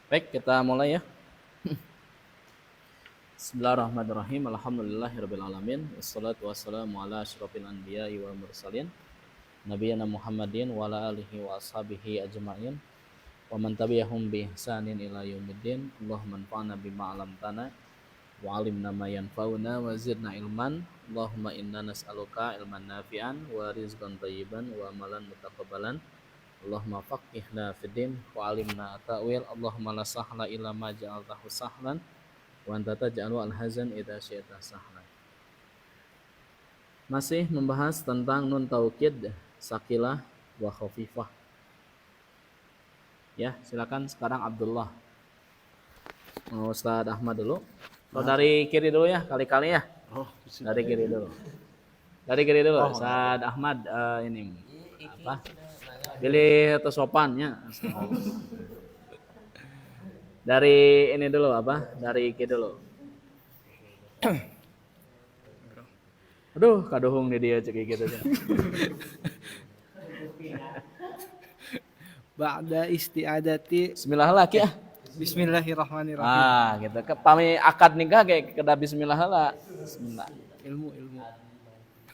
Baik, kita mulai ya. Bismillahirrahmanirrahim. Alhamdulillahirabbil alamin. Wassalatu wassalamu ala asyrofil anbiya'i wal mursalin. Nabiyana Muhammadin wa ala alihi wa ashabihi ajma'in. Wa man tabi'ahum bi ihsanin ila yaumiddin. Allahumma anfa'na bima 'allamtana wa 'allimna ma yanfa'una wa zidna ilman. Allahumma inna nas'aluka ilman nafi'an wa rizqan thayyiban wa amalan mutaqabbalan. Allahumma faqihna fid din wa 'allimna ta'wil. Allahumma la sahla illa ma ja'altahu sahlan wa anta taj'alu al-hazan idza syi'ta sahlan. Masih membahas tentang nun taukid, sakilah wa khafifah. Ya, silakan sekarang Abdullah. Ustaz Ahmad dulu. Dari kiri dulu ya, kali-kali ya. Dari kiri dulu. Dari kiri dulu, Ustaz Ahmad ini apa? Pilih atau sopannya. Dari ini dulu apa? Dari kiri dulu. Aduh, kaduhung nih dia cek gitu. Ba'da isti'adati. Bismillah lagi ya. Bismillahirrahmanirrahim. Gitu. Pami akad nikah kayak keda bismillah lah. Bismillah. Ilmu.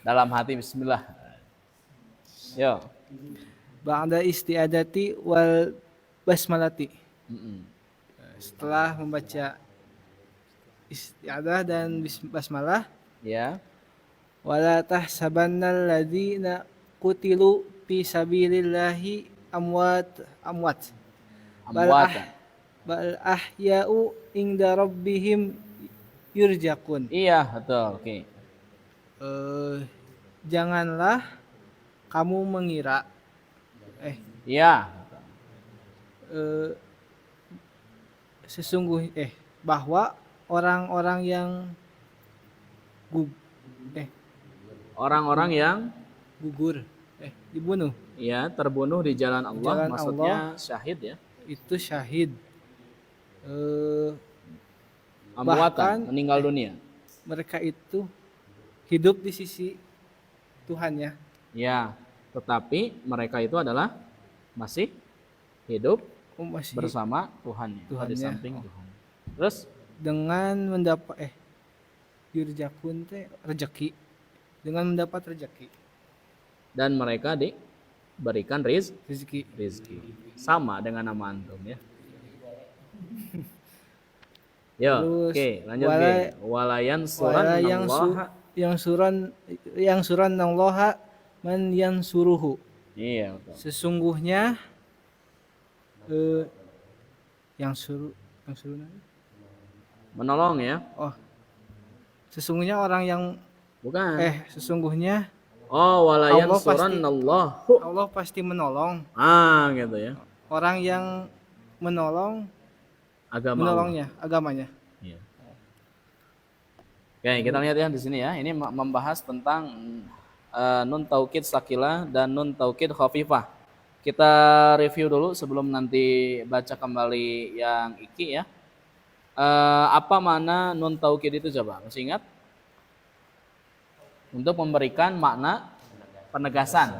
Dalam hati bismillah. Yo. Ba'da isti'adati wal basmalati. Mm-mm. Setelah membaca isti'adah dan basmalah, Ya. wala tahsabannal ladzina qutilu fi sabilillahi amwat. Amwatan. Bal ahya'u inda rabbihim yurzaqun. Iya, betul. Oke. Janganlah kamu mengira Iya. eh, bahwa orang-orang yang Orang-orang yang gugur dibunuh ya terbunuh di jalan Allah, jalan maksudnya Allah. syahid ya. Itu syahid. Amwatan, Bahkan meninggal dunia. mereka itu hidup di sisi Tuhannya. Ya, tetapi mereka itu adalah masih hidup Masih bersama Tuhannya, atau di Tuhannya. samping Tuhan. Terus dengan mendapat yurjakun teh rezeki, dengan mendapat rezeki dan mereka diberikan rezeki. rizki. Sama dengan nama antum ya. Yo, Terus, oke, lanjut ke walayan suran wala Allah. yang suran Allah man yang suruhu. Iya, betul. Sesungguhnya yang suruh Menolong ya. sesungguhnya orang yang Bukan. sesungguhnya Oh, walayan Allah suran pasti- Allah. Allah pasti menolong Gitu ya. orang yang Agama menolongnya, agamanya. Iya. Oke, kita lihat ya di sini ya. Ini membahas tentang nun taukid sakilah dan nun taukid khafifah. Kita review dulu sebelum nanti baca kembali yang iki ya. Apa mana nun taukid itu coba? Masih ingat? Untuk memberikan makna penegasan.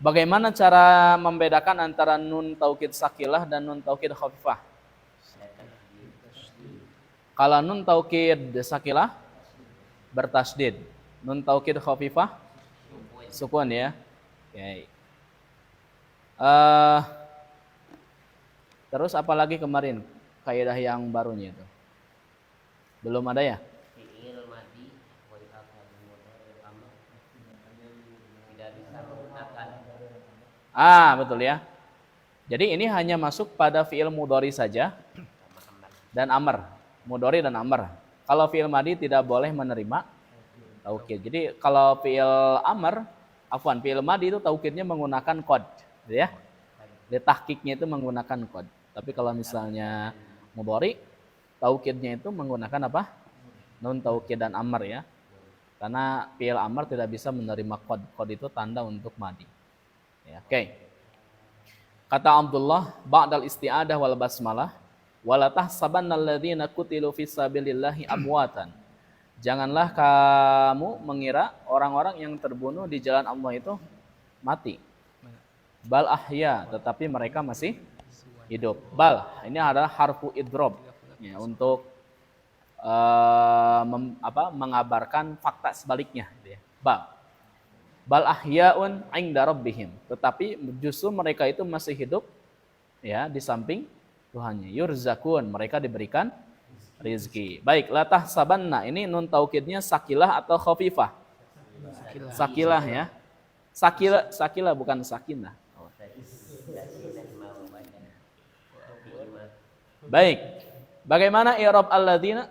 Bagaimana cara membedakan antara nun taukid sakilah dan nun taukid khafifah? Kalau nun taukid sakilah bertasdid, nun taukid khafifah sukun ya. Oke. Terus apalagi kemarin kaidah yang barunya itu? Belum ada ya? Betul ya. Jadi ini hanya masuk pada fi'il mudhari saja dan amr. Mudhari dan amr. Kalau fi'il madi tidak boleh menerima taukid. Jadi kalau fi'il madi itu taukidnya menggunakan qad, gitu ya. Di tahqiqnya itu menggunakan qad. Tapi kalau misalnya mudhari, taukidnya itu menggunakan apa? Nun taukid dan amr ya. Karena fi'il amr tidak bisa menerima qad. Qad itu tanda untuk madi. Ya, oke. Kata Abdullah, ba'dal isti'adah wal basmalah, wala tahsabannal ladzina qutilu fisabilillahi amwatan. Janganlah kamu mengira orang-orang yang terbunuh di jalan Allah itu mati. Bal ahya, tetapi mereka masih hidup. Bal, ini adalah harfu idrob ya, untuk mengabarkan fakta sebaliknya gitu ya. Bal ahyaun 'inda rabbihim, tetapi justru mereka itu masih hidup ya di samping Tuhannya. Yurzakun, mereka diberikan rizki. Baik, la tahsabanna, ini nun taukidnya sakilah atau khafifah? Sakilah ya. Sakilah bukan sakinah. Baik. Bagaimana i'rab alladzina?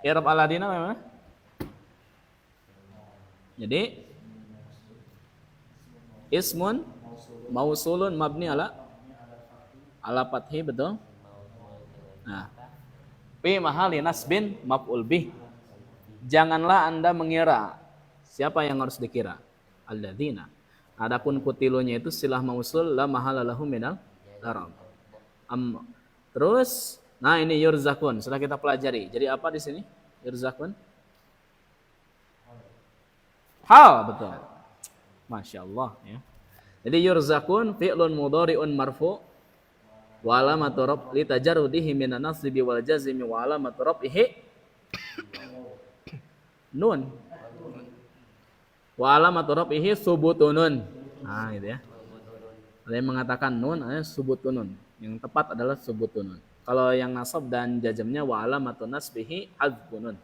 I'rab alladzina bagaimana? Jadi ismun mausulun mabni ala fathi, betul? Nah, fi mahali nasbin maf'ul bih. Janganlah Anda mengira. Siapa yang harus dikira? Alladzina. Adapun kutilunya itu silah mausul la mahala lahu minal i'rab. Terus, nah ini yurzakun sudah kita pelajari. Jadi apa di sini? Yurzakun? Hal, betul. Masya Allah ya. Jadi yurzakun fi'lun mudhari'un marfu' wa alamatu rabb li tajarrudihi minan nasbi wal jazmi wa alamatu rabbihi nun. Wa alamatu rabbihi subutunun. Nah, gitu ya. Ada yang mengatakan nun, ada subutunun. Yang tepat adalah subutunun. Kalau yang nasab dan jazmnya wa alamatu nasbihi adzbunun.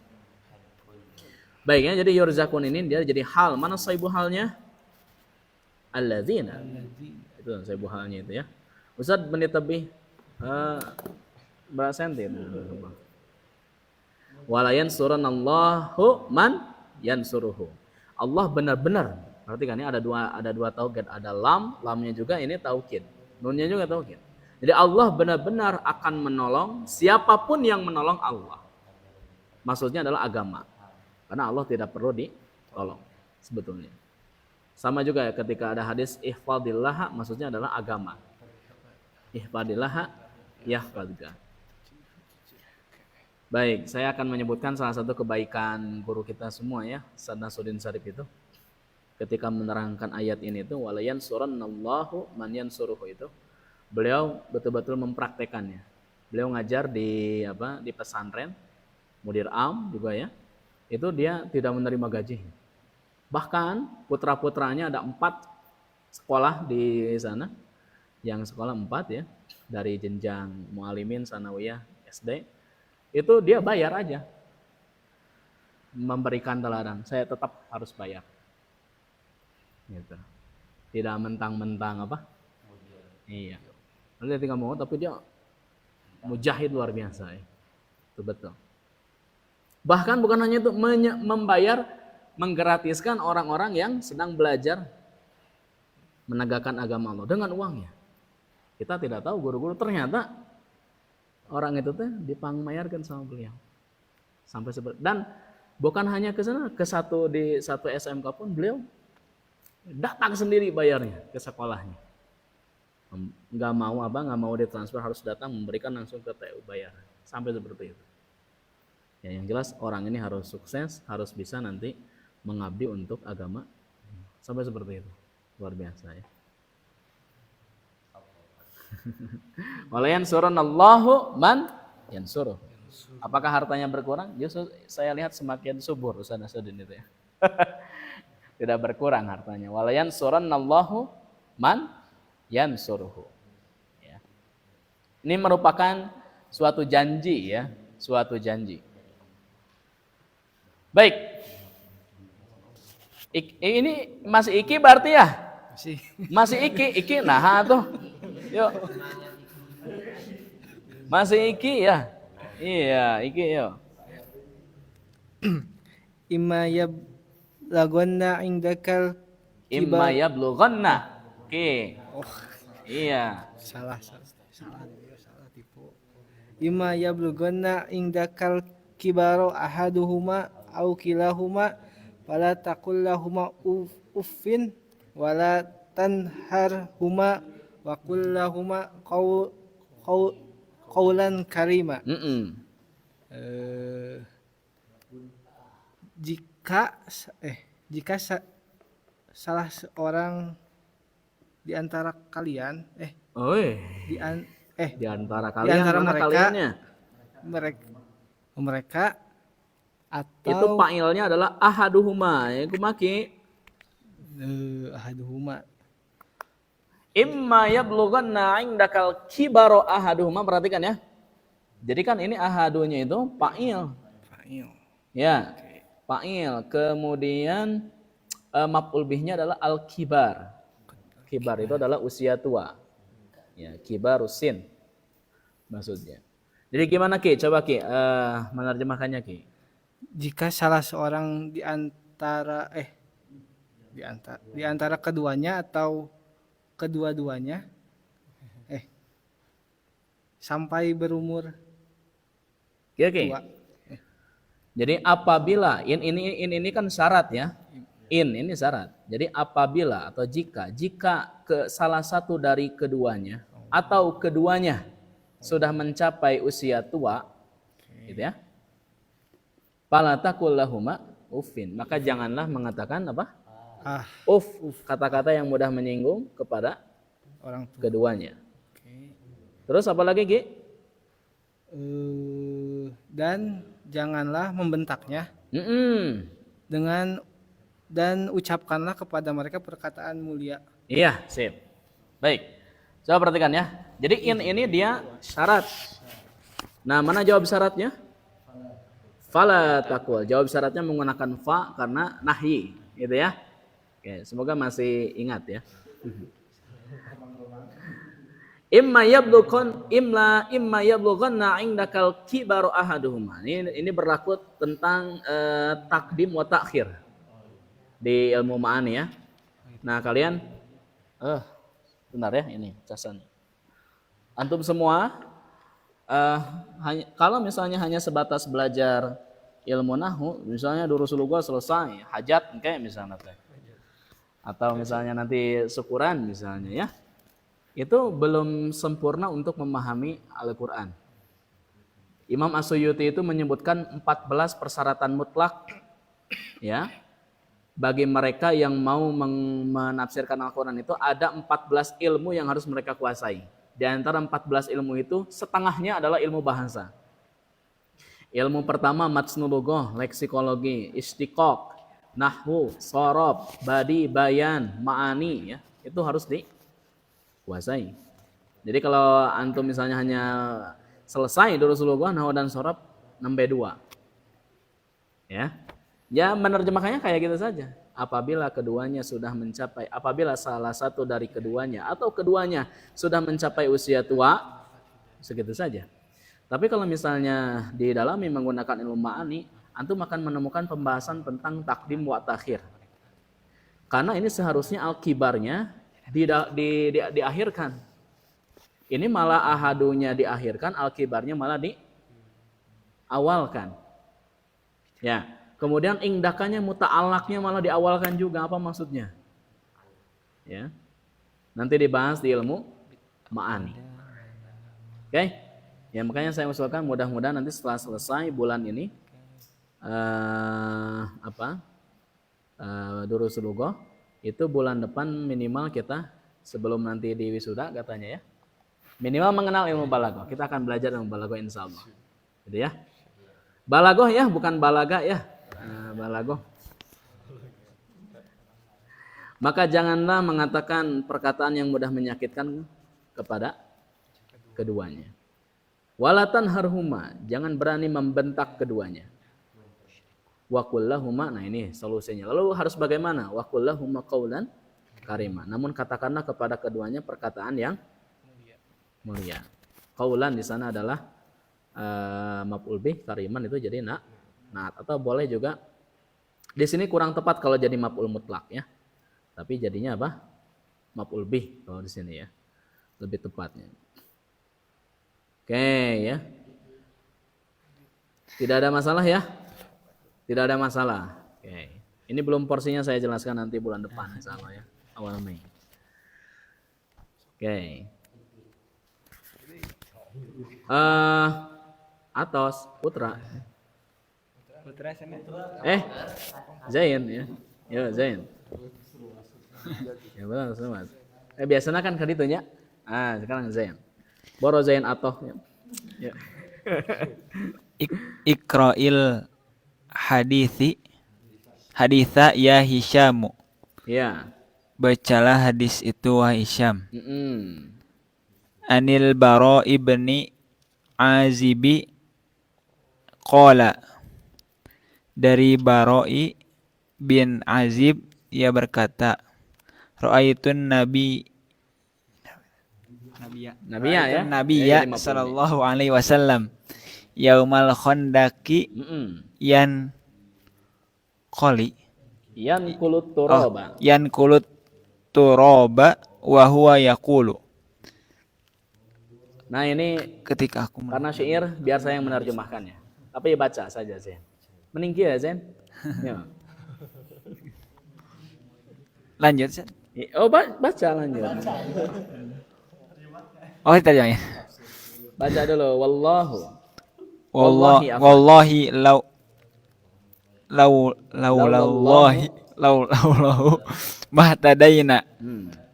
Baik ya, jadi yurzakun ini dia jadi hal. Mana saibu halnya? Alladzina. Itu saibu halnya itu ya. Ustaz menit lebih berapa senti? Walayan suranallahu man yansuruhu. Allah benar-benar. Perhatikan ini ada dua taukid, ada lamnya juga ini taukid. Nunnya juga taukid. Jadi Allah benar-benar akan menolong siapapun yang menolong Allah. Maksudnya adalah agama. Karena Allah tidak perlu ditolong sebetulnya. Sama juga ya ketika ada hadis ihfadillah, maksudnya adalah agama. Ihfadillah yahfadka. Baik, saya akan menyebutkan salah satu kebaikan guru kita semua ya, Ustaz Nasruddin Syarif itu. Ketika menerangkan ayat ini itu walayan suranallahu man yansuruhu itu, beliau betul-betul mempraktekannya. Beliau ngajar di pesantren, mudir am juga ya. Itu dia tidak menerima gaji. Bahkan putra-putranya ada 4 sekolah di sana, yang sekolah 4 ya, dari jenjang mualimin, sanawiyah, SD, itu dia bayar aja, memberikan teladan, saya tetap harus bayar, gitu. Tidak mentang-mentang apa? Iya. Dia tinggal mau, tapi dia mujahid luar biasa ya. Itu betul. Bahkan bukan hanya itu, membayar, menggratiskan orang-orang yang sedang belajar menegakkan agama Allah dengan uangnya. Kita tidak tahu guru-guru ternyata orang itu teh dipangmayarkan sama beliau. Sampai seperti, dan bukan hanya ke sana, di satu SMK pun beliau datang sendiri bayarnya ke sekolahnya. Nggak mau ditransfer, harus datang memberikan langsung ke TU bayar. Sampai seperti itu. Ya, yang jelas orang ini harus sukses, harus bisa nanti mengabdi untuk agama. Sampai seperti itu. Luar biasa ya. Walayan suranallahu man yansuruh. Apakah hartanya berkurang? Justru saya lihat semakin subur Ustaz Nasruddin itu ya. Tidak berkurang hartanya. Walayan suranallahu man yansuruhu. Ya. Ini merupakan suatu janji ya, suatu janji. Baik. Ini masih iki berarti ya? Masih iki. Nah, tuh. Yuk. Masih iki ya? Iya, iki yuk. Imma yablughanna indakal Imma yablughanna. Oke. Iya. Salah tipu. Imma yablughanna indakal kibaru ahaduhuma au kilahuma wala taqul lahuma uffin wala tanharhuma wa qul lahuma qawlan karima. Jika salah seorang di antara kalian Oi, di an, di antara di kalian antara mana mereka kaliannya? mereka Itu atau fa'ilnya adalah ahaduhuma. Ya kumaki. ahaduhuma. Imma yablughanna indakal kibaro ahaduhuma. Perhatikan ya. Jadi kan ini ahadunya itu fa'il. Fa'il. Ya, fa'il. Kemudian maf'ul bihnya adalah al-kibar. Kibar itu adalah usia tua. Ya, kibarusin maksudnya. Jadi gimana Ki? Coba Ki menerjemahkannya Ki. Jika salah seorang di antara keduanya atau kedua-duanya sampai berumur Oke, oke. tua. Jadi apabila ini kan syarat ya. Ini syarat. Jadi apabila atau jika ke salah satu dari keduanya atau keduanya sudah mencapai usia tua, gitu ya. Fala taqul lahuma uffin. Maka janganlah mengatakan apa? Ah, Kata-kata yang mudah menyinggung kepada orang tua. keduanya. Oke. Terus apa lagi, Ki? Dan janganlah membentaknya Mm-mm. dan ucapkanlah kepada mereka perkataan mulia. Iya, sip. Baik. Coba perhatikan ya. Jadi ini dia syarat. Nah, mana jawab syaratnya? Fala taqul. Jawab syaratnya menggunakan fa karena nahyi, gitu ya. Oke, semoga masih ingat ya. Imma yablughanna indakal kibaru ahaduhuma. Ini berlaku tentang takdim wa ta'khir di ilmu ma'ani ya. Nah, kalian bentar ya ini casannya. Antum semua kalau misalnya hanya sebatas belajar ilmu nahwu, misalnya durusul lughah selesai, hajat kayak misalnya teh. Atau misalnya nanti syukuran misalnya ya. Itu belum sempurna untuk memahami Al-Qur'an. Imam As-Suyuti itu menyebutkan 14 persyaratan mutlak ya. Bagi mereka yang mau menafsirkan Al-Qur'an itu ada 14 ilmu yang harus mereka kuasai. Di antara 14 ilmu itu setengahnya adalah ilmu bahasa. Ilmu pertama matnul lughah, leksikologi, istiqaq, nahwu, shorob, badi, bayan, ma'ani ya. Itu harus dikuasai. Jadi kalau antum misalnya hanya selesai durusul lughah, nahwu dan shorob, nembe 2. Ya. Ya menerjemahkannya kayak gitu saja. Apabila salah satu dari keduanya atau keduanya sudah mencapai usia tua, segitu saja. Tapi kalau misalnya didalami menggunakan ilmu ma'ani, antum akan menemukan pembahasan tentang takdim wa takhir. Karena ini seharusnya al-kibarnya diakhirkan. Ini malah ahadunya diakhirkan, al-kibarnya malah diawalkan. Ya. Kemudian ingdakannya muta'alaknya malah diawalkan juga, apa maksudnya? Ya. Nanti dibahas di ilmu ma'ani. Oke? Ya makanya saya usulkan mudah-mudahan nanti setelah selesai bulan ini durusul lughah itu bulan depan minimal kita sebelum nanti di wisuda katanya ya. Minimal mengenal ilmu balaghah. Kita akan belajar ilmu balaghah insyaallah. Gitu ya. Balaghah ya, bukan balaga ya. Balaghah. Maka janganlah mengatakan perkataan yang mudah menyakitkan kepada keduanya. Walatan harhuma, jangan berani membentak keduanya. Wa kullahuma, nah ini solusinya. Lalu harus bagaimana? Wa kullahuma qaulan karima. Namun katakanlah kepada keduanya perkataan yang mulia. Qaulan di sana adalah maf'ul bih, kariman itu jadi naat atau boleh juga di sini kurang tepat kalau jadi maf'ul mutlak ya. Tapi jadinya apa? Maf'ul bih kalau di sini ya. Lebih tepatnya. Oke ya. Tidak ada masalah ya? Tidak ada masalah. Oke. Ini belum porsinya saya jelaskan nanti bulan depan insyaallah ya. Awal Mei. Oke. Atos Putra. Zain ya. Ya Zain. Ya betul Mas. Biasanya kan kaditunya. Sekarang Zain. Boro Zain atoh. Ya. Iqra'il haditha ya Hisyamu. Ya. Bacalah hadis itu wahai Hisyam. Mm-mm. Anil Bara ibni Azibi qala, dari Baroi bin Azib ia berkata, Ra'aitun Nabiya ya. Nabiya 50 sallallahu alaihi wasallam yaumal khandaki Mm-mm. yan qali Yan kulut turoba. yan kulut turoba wa huwa yaqulu. Nah ini Ketika aku karena syair biar saya yang menerjemahkannya. Tapi baca saja Zain. Meninggi ya Zain. Ya. lanjut Ustaz. Oh baca lanjut. Oh terjemahnya. Baca dulu. Wallahu. Wallahi lau mahtadaina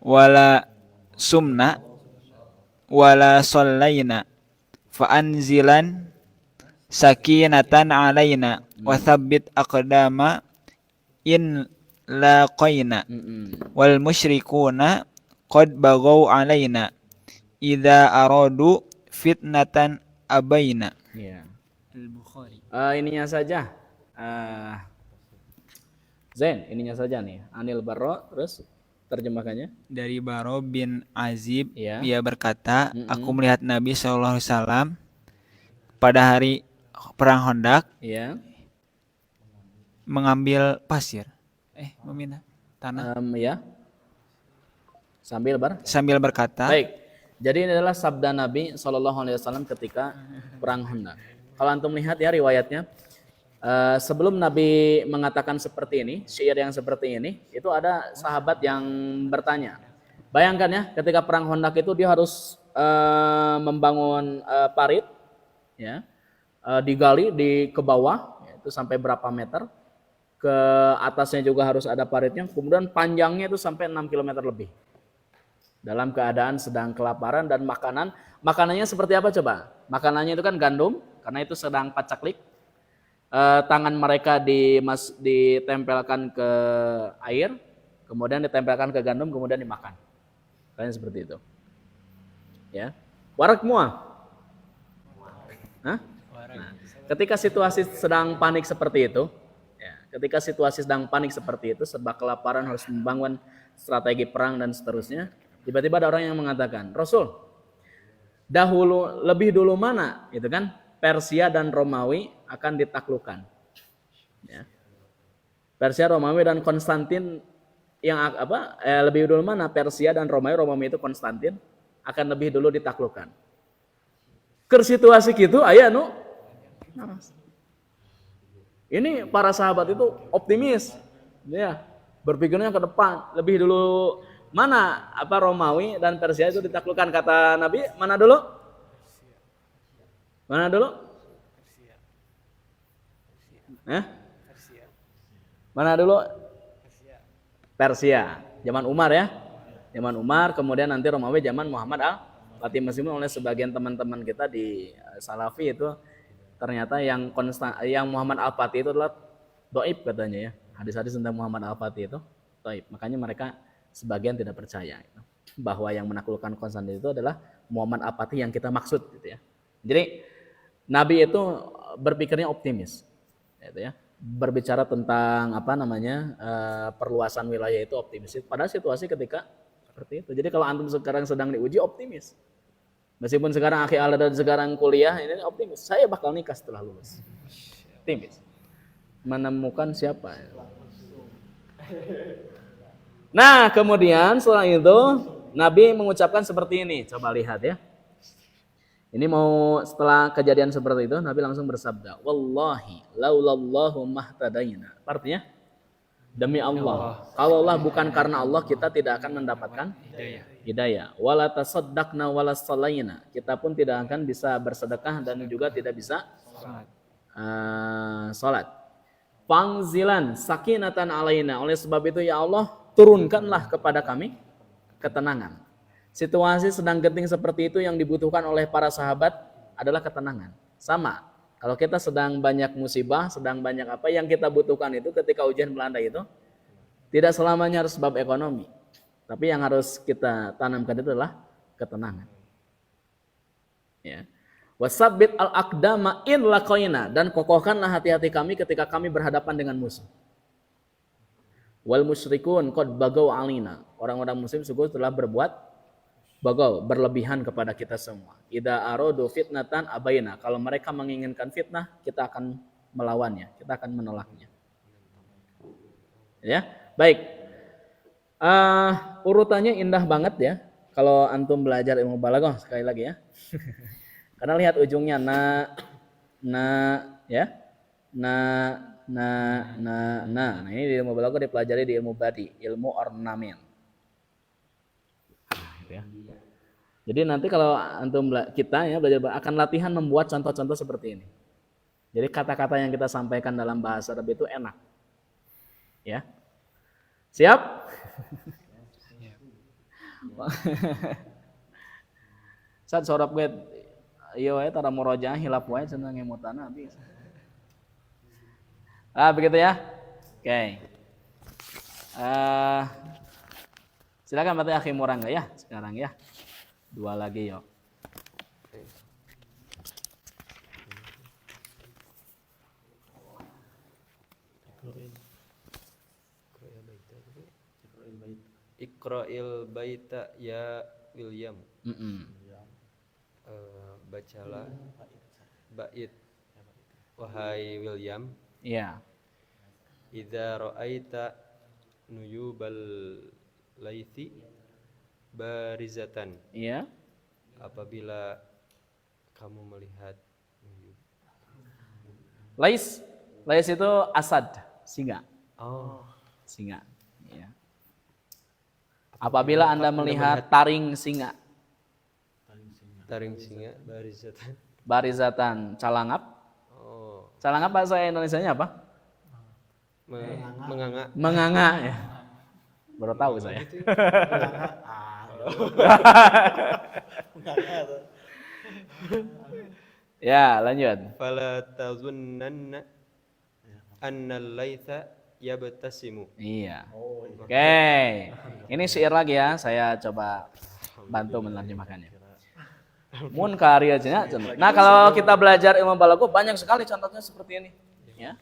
wala sumna wala sallaina fa anzilan sakinatan alaina wa thabbit aqdama in laqaina wal musyrikuna qad baghaw alaina idza aradu fitnatan abaina. Ya. Al-Bukhari. Ininya saja. Zain, ininya saja nih. Anil Barro, terus terjemahkannya. Dari Baro bin Azib, Ya. dia berkata, aku melihat Nabi SAW pada hari perang Khandaq Ya. mengambil pasir, meminta tanah, Ya. sambil berkata, Baik. Jadi ini adalah sabda Nabi SAW ketika perang Khandaq. Kalau antum lihat ya riwayatnya, sebelum Nabi mengatakan seperti ini, syair yang seperti ini, itu ada sahabat yang bertanya. Bayangkan ya, ketika perang Khandaq itu dia harus membangun parit, ya, digali ke bawah, itu sampai berapa meter, ke atasnya juga harus ada paritnya, kemudian panjangnya itu sampai 6 km lebih. Dalam keadaan sedang kelaparan dan makanannya seperti apa coba? Makanannya itu kan gandum, karena itu sedang pacaklik. Tangan mereka ditempelkan ke air, kemudian ditempelkan ke gandum, kemudian dimakan. Kalian seperti itu. Ya. Warak muah. Nah, ketika situasi sedang panik seperti itu, serba kelaparan, harus membangun strategi perang dan seterusnya. Tiba-tiba ada orang yang mengatakan, Rasul, lebih dulu mana, itu kan Persia dan Romawi akan ditaklukkan. Ya. Persia, Romawi dan Konstantin lebih dulu mana Persia dan Romawi itu Konstantin akan lebih dulu ditaklukkan. Ke situasi gitu, aya nu. Ini para sahabat itu optimis, ya, berpikirnya ke depan, lebih dulu mana Romawi dan Persia itu ditaklukkan, kata Nabi, mana dulu? Mana dulu? Persia. Zaman Umar ya. Zaman Umar, kemudian nanti Romawi zaman Muhammad al-Fatih. Meskipun oleh sebagian teman-teman kita di Salafi itu ternyata yang Muhammad al-Fatih itu adalah dhaif katanya ya. Hadis-hadis tentang Muhammad al-Fatih itu dhaif. Makanya mereka sebagian tidak percaya bahwa yang menaklukkan Konstantin itu adalah Muhammad al-Fatih yang kita maksud gitu ya. Jadi Nabi itu berpikirnya optimis gitu ya. Berbicara tentang perluasan wilayah itu optimis pada situasi ketika seperti itu. Jadi kalau antum sekarang sedang diuji, optimis. Meskipun sekarang akhi ala dan sekarang kuliah, ini optimis. Saya bakal nikah setelah lulus. Optimis. Menemukan siapa? Nah, kemudian setelah itu Nabi mengucapkan seperti ini. Coba lihat ya. Ini mau setelah kejadian seperti itu, Nabi langsung bersabda, Wallahi laulallahu mahtadaina. Artinya, demi Allah. Kalau Allah bukan karena Allah, kita tidak akan mendapatkan hidayah. Wala tasaddaqna wala sallaina. Kita pun tidak akan bisa bersedekah dan juga tidak bisa salat. Fangzilan sakinatan alaina. Oleh sebab itu ya Allah, turunkanlah kepada kami ketenangan. Situasi sedang genting seperti itu yang dibutuhkan oleh para sahabat adalah ketenangan. Sama, kalau kita sedang banyak musibah, sedang banyak apa yang kita butuhkan itu ketika ujian melanda itu, tidak selamanya harus sebab ekonomi. Tapi yang harus kita tanamkan itu adalah ketenangan. Ya. Wasabbit al-aqdama in laqaina, dan kokohkanlah hati-hati kami ketika kami berhadapan dengan musuh. Wal musyrikun qad bagaw alina. Orang-orang muslim sungguh telah berbuat bagaw, berlebihan kepada kita semua. Idza aradu fitnatan abaina. Kalau mereka menginginkan fitnah, kita akan melawannya, kita akan menolaknya. Ya, baik. Urutannya indah banget ya. Kalau antum belajar ilmu balaghah sekali lagi ya. Karena lihat ujungnya ya. Nah, ini di ilmu balaghah dipelajari di ilmu badi, ilmu ornamen. Ya. Jadi nanti kalau antum kita ya belajar akan latihan membuat contoh-contoh seperti ini. Jadi kata-kata yang kita sampaikan dalam bahasa Arab itu enak. Ya. Siap? Saat sorap gue iya wae tara murojaah hilap wae cenah ngemutana habis. Begitu ya. Oke. Silakan berarti akhi Murangga ya sekarang ya. 2 lagi yuk. Iqra'il baita ya William. Bacalah bait wahai William. Iya. Idza ra'aita nuyubal laiti barizatan. Iya. Apabila kamu melihat Lais itu asad, singa. Oh, Singa. Ya. Apabila Anda melihat taring singa. taring singa barizatan. Barizatan calangap. Oh, Calangap bahasa Indonesianya apa? menganga. Menganga ya. Baru tahu saya. Ya, lanjut. Fala tazunnanna annal laitha yabtasimu. Iya. Oke. Ini syair lagi ya, saya coba bantu menerjemahkannya. Mun karya cenah. Nah, kalau kita belajar ilmu balaghah banyak sekali contohnya seperti ini, ya.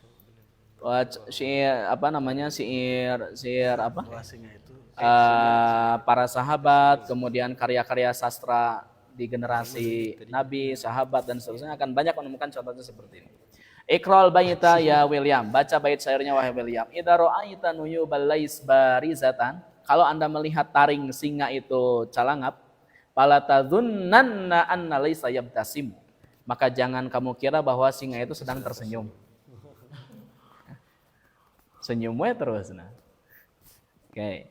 Syair apa namanya? Syair apa? Para sahabat, kemudian karya-karya sastra di generasi Nabi, sahabat dan seterusnya akan banyak menemukan contohnya seperti ini. Iqra'ul baita ya William, baca bait syairnya wahai William. Idza ra'aita nuyubal lais barizatan, kalau Anda melihat taring singa itu calangap, fala tadzunnanna anna laisa yabtasim, maka jangan kamu kira bahwa singa itu sedang tersenyum. Senyumnya terus. Nah. Oke.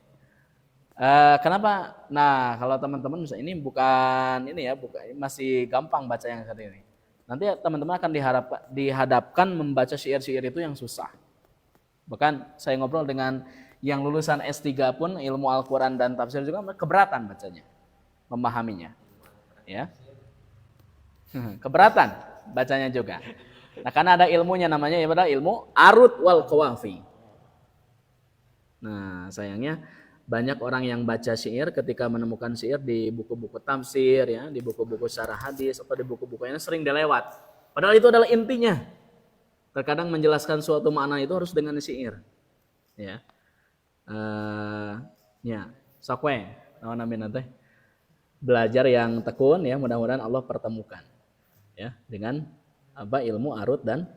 Kenapa? Nah, kalau teman-teman ini bukan ini ya, masih gampang baca yang seperti ini. Nanti teman-teman akan dihadapkan membaca syair-syair itu yang susah. Bahkan saya ngobrol dengan yang lulusan S3 pun ilmu Al-Quran dan tafsir juga keberatan bacanya, memahaminya. Ya. Keberatan bacanya juga. Nah, karena ada ilmunya namanya ya pada ilmu arud wal qawafi. Nah, sayangnya banyak orang yang baca syair ketika menemukan syair di buku-buku tafsir ya, di buku-buku syarah hadis atau di buku-buku yang sering dilewat. Padahal itu adalah intinya. Terkadang menjelaskan suatu makna itu harus dengan syair. Ya. Sakwe, naon teh. Belajar yang tekun ya, mudah-mudahan Allah pertemukan. Ya, dengan ilmu arud dan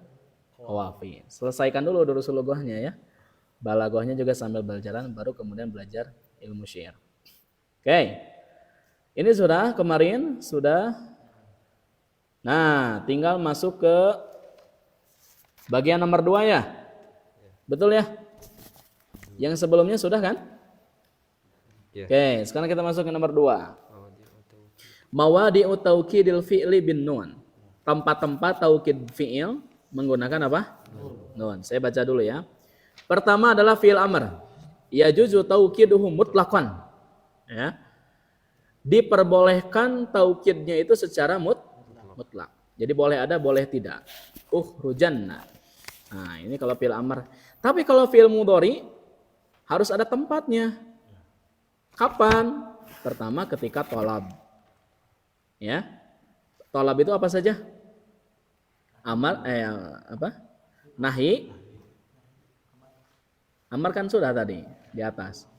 qawafi. Selesaikan dulu durusul-lughahnya ya. Balaghahnya juga sambil berjalan, baru kemudian belajar ilmu syair. Oke. Ini sudah kemarin sudah. Nah, tinggal masuk ke bagian nomor 2 ya. Betul ya? Yang sebelumnya sudah kan? Oke, sekarang kita masuk ke nomor 2. Mawadi'u taukidil fi'li bin nun. Tempat-tempat taukid fi'il menggunakan apa? Nun. Saya baca dulu ya. Pertama adalah fi'il amr. Yajuzu taukiduhu mutlaqan. Ya. Diperbolehkan taukidnya itu secara mutlak. Jadi boleh ada, boleh tidak. Ukhrujanna. Nah, ini kalau fi'il amr. Tapi kalau fi'il mudhari harus ada tempatnya. Kapan? Pertama ketika tolab. Ya. Tolab itu apa saja? Amar nahi. Amar kan sudah tadi di atas.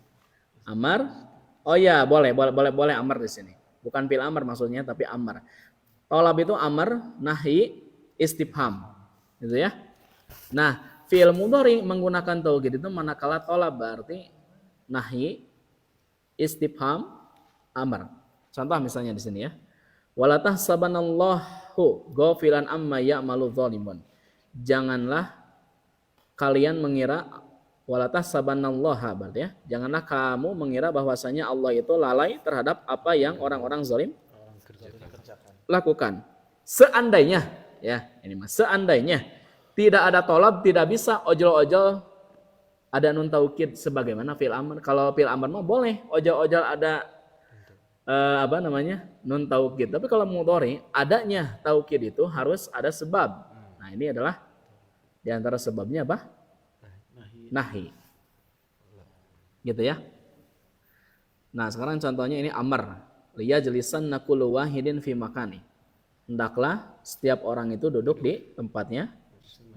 Amar. Oh ya, boleh amar di sini. Bukan fi'il amr maksudnya, tapi amar. Tolab itu amar, nahi, istifham. Gitu ya. Nah, fi'il mudhari menggunakan taukid itu manakala tolab berarti nahi, istifham, amar. Contoh misalnya di sini ya. Wala tahsabanallahu ghafilan amma ya'malu dzalimun. Janganlah kalian mengira wala tahsabanallah berarti ya. Janganlah kamu mengira bahwasanya Allah itu lalai terhadap apa yang orang-orang zalim lakukan. Seandainya ya, ini mas, seandainya tidak ada tolab, tidak bisa ojol-ojol ada nun taukid sebagaimana fi'il amr. Kalau fi'il amr mah boleh ojol-ojol ada nun taukid. Tapi kalau mudhari adanya taukid itu harus ada sebab. Nah, ini adalah di antara sebabnya apa? Nahi. Gitu ya. Nah, sekarang contohnya ini amr. Liyajlisanna kullu wahidin fi makani. Hendaklah setiap orang itu duduk di tempatnya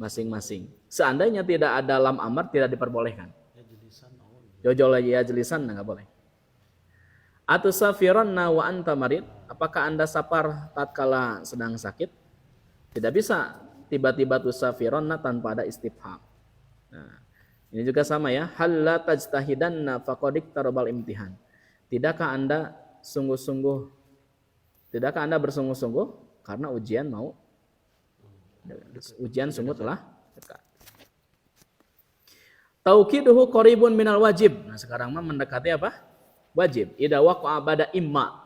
masing-masing. Seandainya tidak ada lam amr tidak diperbolehkan. Jojol yajlisan enggak boleh. Atusafiranna wa anta marid. Apakah Anda safar tatkala sedang sakit? Tidak bisa tiba-tiba tusafiranna tanpa ada istifham. Nah, ini juga sama ya. Hal la tajtahidanna faqad iktarabal imtihan. Tidakkah Anda bersungguh-sungguh karena ujian sungguh telah dekat. Tauqiduhu qaribun minal wajib. Nah, sekarang mah mendekati apa? Wajib. Idza waqa'a ba'da imma.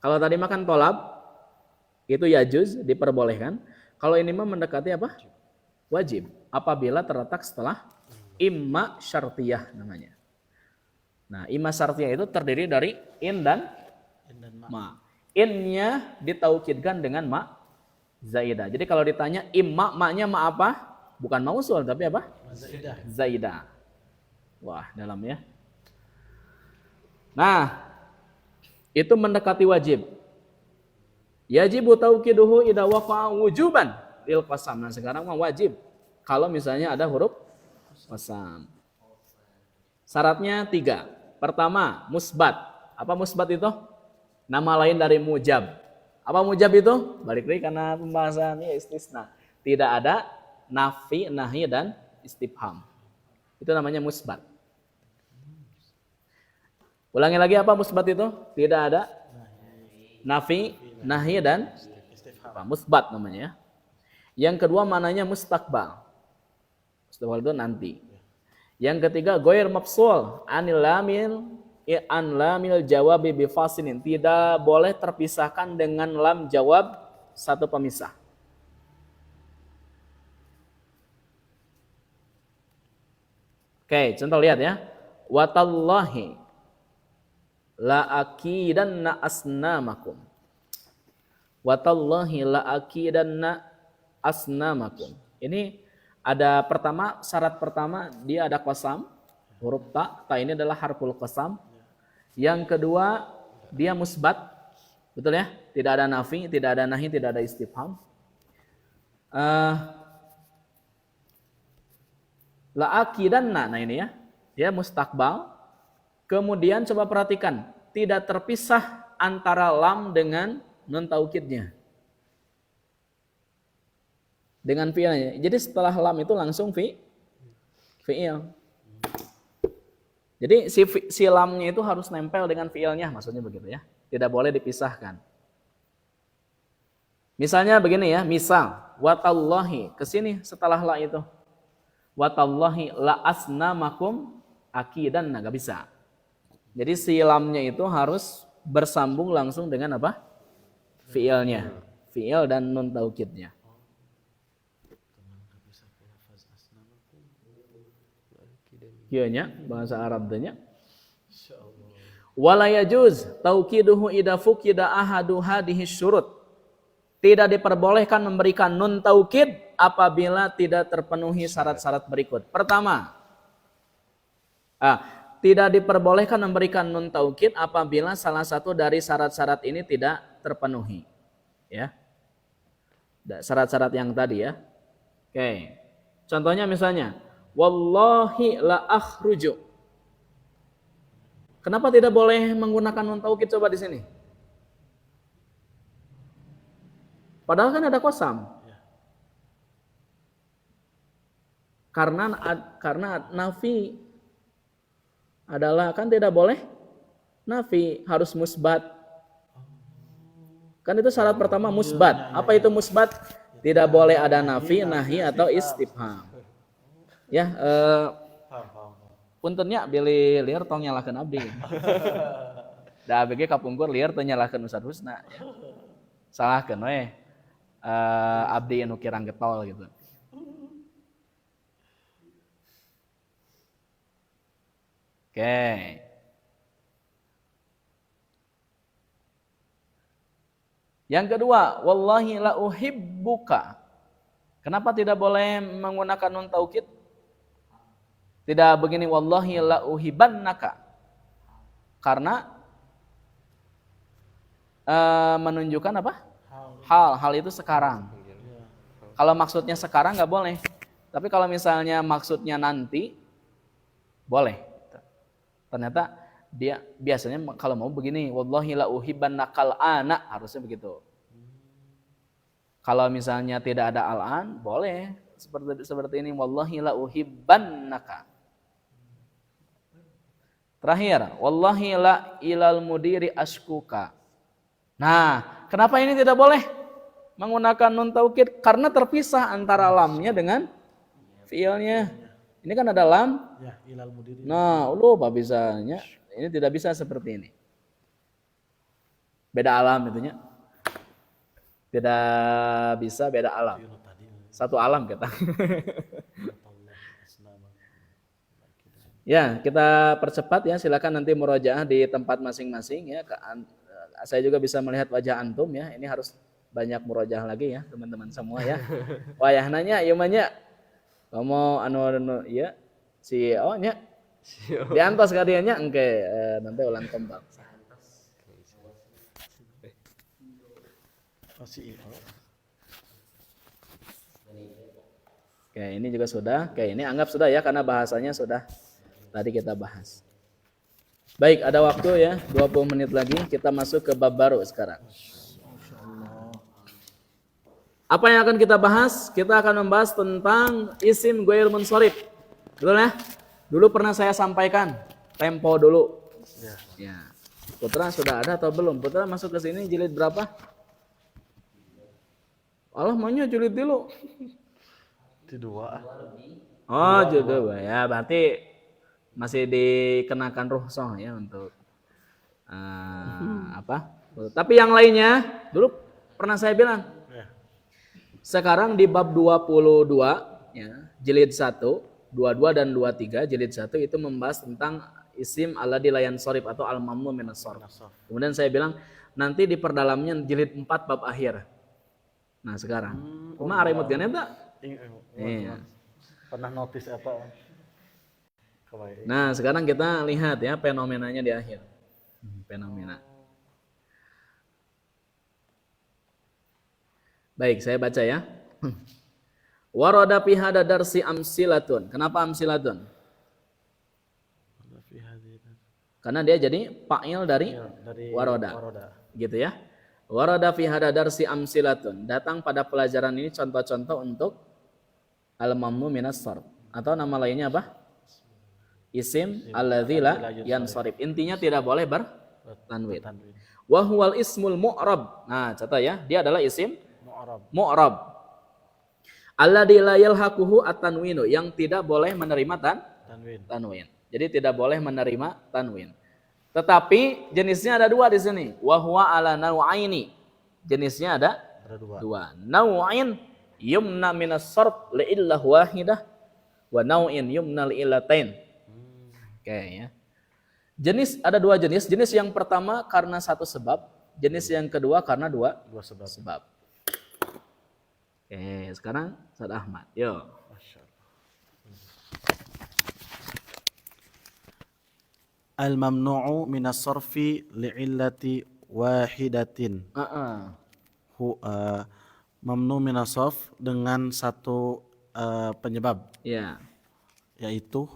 Kalau tadi makan tolab itu yajuz, diperbolehkan. Kalau ini mah mendekati apa? Wajib. Apabila terletak setelah imma syartiyah namanya. Nah, imma syartiyah itu terdiri dari in dan ma. Innya ditaukidkan dengan ma zaidah. Jadi kalau ditanya imma, maknya ma apa? Bukan mausul tapi apa? Zaidah. Wah, dalam ya. Nah, itu mendekati wajib. Yajibu tauqiduhu idza waqa'a wujuban lil qasam. Nah, sekarang mah wajib kalau misalnya ada huruf qasam. Syaratnya 3. Pertama, musbat. Apa musbat itu? Nama lain dari mujab. Apa mujab itu? Balik lagi karena pembahasannya istisna. Tidak ada nafi, nahi, dan istifham. Itu namanya musbat. Ulangi lagi, apa musbat itu? Tidak ada nafi, nahi, dan musbat namanya. Yang kedua mananya mustakbal. Mustakbal itu nanti. Yang ketiga goir mafsul anil lamil jawabi bi fasilin. Tidak boleh terpisahkan dengan lam jawab satu pemisah. Oke, contoh lihat ya. Watallahi la akidanna asnamakum. Watallahi la akidanna asnamakum. Ini ada pertama, syarat pertama dia ada qasam, huruf ta. Ta ini adalah harful qasam. Yang kedua dia musbat, betul ya? Tidak ada nafi, tidak ada nahi, tidak ada istifham. La akidanna, nah ini ya, dia mustakbal. Kemudian coba perhatikan, tidak terpisah antara lam dengan nun taukidnya. Dengan fi'ilnya. Jadi setelah lam itu langsung fi'il. Jadi si lamnya itu harus nempel dengan fi'ilnya, maksudnya begitu ya. Tidak boleh dipisahkan. Misalnya begini ya, misal watallahi, kesini setelah la itu. Watallahi la asnamakum akidan, nah gak bisa. Jadi si lamnya itu harus bersambung langsung dengan apa? Fi'ilnya. Fi'il dan nun taukidnya. Kieunya bahasa Arab tanya. Wala yajuz tauqiduhu idza fuqida ahadu hadhihi syurut. Tidak diperbolehkan memberikan nun taukid apabila tidak terpenuhi syarat-syarat berikut. Pertama, tidak diperbolehkan memberikan nun taukid apabila salah satu dari syarat-syarat ini tidak terpenuhi. Ya. Syarat-syarat yang tadi ya. Oke. Contohnya misalnya, wallahi la akhruju. Kenapa tidak boleh menggunakan nun taukid coba di sini? Padahal kan ada qasam. Karena nafi adalah kan tidak boleh nafi, harus musbat. Kan itu syarat pertama musbat. Apa itu musbat? Tidak boleh ada nafi, nahi atau istifham. Ya, puntennya beli liar tong nyalakeun abdi. Da abg kapungkur liar teu nyalakeun Ustaz Husna. Salahkeun we. Abdi anu kirang getol gitu. Oke. Yang kedua, wallahi la uhibbuka. Kenapa tidak boleh menggunakan nun taukid? Tidak begini, wallahi la uhibannaka. Karena menunjukkan apa? Hal itu sekarang. Kalau maksudnya sekarang nggak boleh. Tapi kalau misalnya maksudnya nanti, boleh. Ternyata dia biasanya kalau mau begini, wallahi la uhibbannakal ana, harusnya begitu. Kalau misalnya tidak ada al-an, boleh seperti ini, wallahi la uhibbannaka. Terakhir, wallahi la ilal mudiri ashkuka. Nah, kenapa ini tidak boleh menggunakan nun taukid? Karena terpisah antara lamnya dengan fiilnya. Ini kan ada lam. Nah, lupa bisanya. Ini tidak bisa seperti ini. Beda alam itunya. Tidak bisa beda alam. Satu alam kita. Ya, kita percepat ya. Silakan nanti murojaah di tempat masing-masing ya. Saya juga bisa melihat wajah antum ya. Ini harus banyak murojaah lagi ya, teman-teman semua ya. Wayah nanya, ieu mah nya. Kamu anu ya si nya. Diantos ka dieu nya engke nanti ulang kembang. Oke, ini juga sudah. Oke, ini anggap sudah ya karena bahasanya sudah tadi kita bahas. Baik, ada waktu ya, 20 menit lagi kita masuk ke bab baru sekarang. Apa yang akan kita bahas? Kita akan membahas tentang isim ghair munsharif. Betul ya? Dulu pernah saya sampaikan, tempo dulu. Ya. Putra sudah ada atau belum? Putra masuk ke sini jilid berapa? Allah maunya jilid dulu. Dua. Oh, jodoh ya, berarti masih dikenakan rukhsah ya untuk apa? Tapi yang lainnya dulu pernah saya bilang. Sekarang di bab 22 ya, jilid 1, 22 dan 23 jilid 1 itu membahas tentang isim alladzi la yansharif atau al-mamnu minas sharf. Kemudian saya bilang nanti di perdalamnya jilid 4 bab akhir. Nah, sekarang. Kumaha areumut gana eta? Iya. Pernah notice apa? Nah, sekarang kita lihat ya fenomenanya di akhir. Fenomena. Baik, saya baca ya. Warada fi hada darsi amsilatun. Kenapa amsilatun? Karena dia jadi fa'il dari warada. Gitu ya. Warada fi hada darsi amsilatun. Datang pada pelajaran ini contoh-contoh untuk al-mamnu minas sharf. Atau nama lainnya apa? Isim alladzi la yansharif. Intinya tidak boleh bertanwin. Wa huwal ismul mu'rab. Nah, catat ya, dia adalah isim mu'rab. Alladzi la yalhaquhu at-tanwinu, yang tidak boleh menerima tanwin. Jadi tidak boleh menerima tanwin. Tetapi jenisnya ada dua di sini. Wa huwa ala naw'aini. Jenisnya ada dua. Naw'in yumna minas sarf li illah wahidah wa naw'in yumna li illatain. Oke ya. Jenis ada dua jenis. Jenis yang pertama karena satu sebab, jenis yang kedua karena dua sebab. Oke, sekarang Ustaz Ahmad. Yo. Al-mamnu'u minas sarfi li'illati wahidatin. Mamnu minas sarf dengan satu penyebab. Ya. Yaitu